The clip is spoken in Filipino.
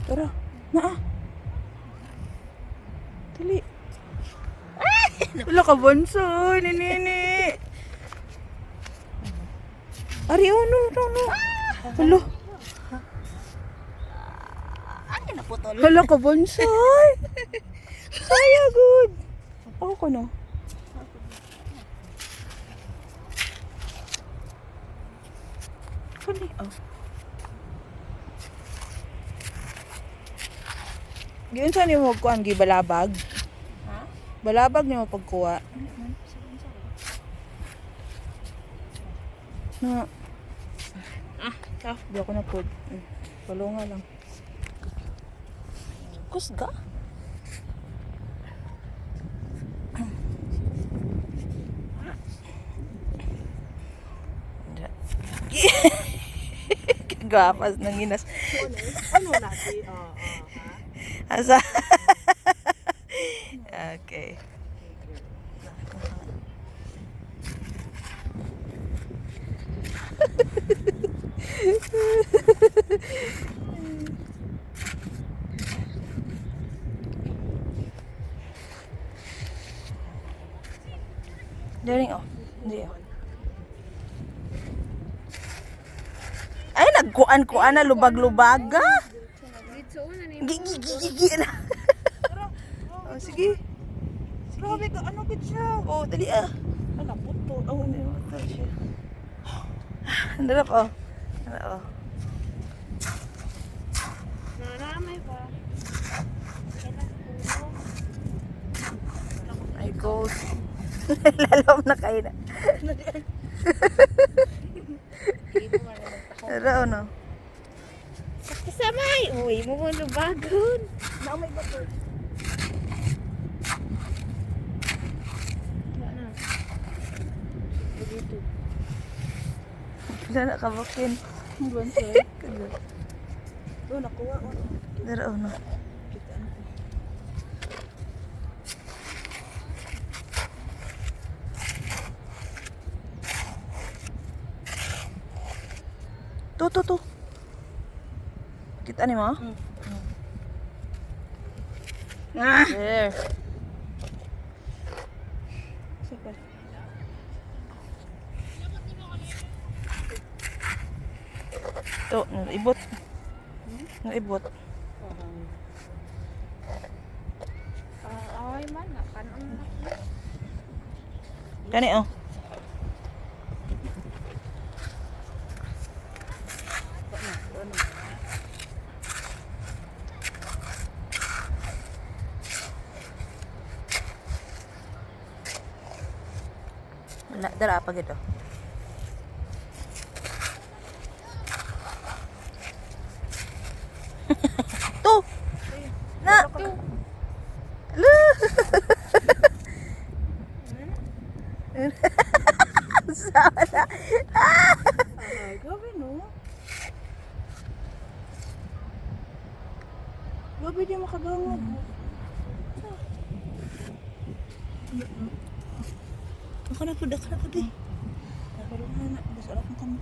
Tara. Naa. Dali. Wala ka bonsoy, nini. Ari, oh, no. Hala. Ay, naputol. Hala ka bonsoy. Saya, good. Ako ko na. Kani, oh. Giyon sa ni mo kuan gibalabag. Ha? Balabag ni mo pagkuha. Na. Di ako na pod. Palunga lang. Kusga? Gapas nang inas. Ano natin? Asa? Okay. Daring, oh. Hindi, oh. Ay, nagkuan-kuan na lubag-lubaga. Gigi na. Oh, sige. Grabe ka, ano gid siya? Oh, dali ah. Ano, naputol. Oh, hindi mo siya. Handarap, oh. Oh. Naramay pa. Ay, ghost. Lalaw na kayo na. Pero ano? Kasamay! Uy, mo mo lubagon. Naamay ba to? Wala na. Dito. Wala na kabakin. Ang bonsai. Doon, nakuha ko. Pero ano? Kita ano ko. To. Kita ni mo? There. Sapa. To, ibot. Ibot. Away man na. Kanon na. Kani, oh. Wala, dara pa gito. To. Na. Lu. Sana. Ay, gabi no. Gabi di makagangog. Ako na po di. Nakulungan na. Basta alam mo kami.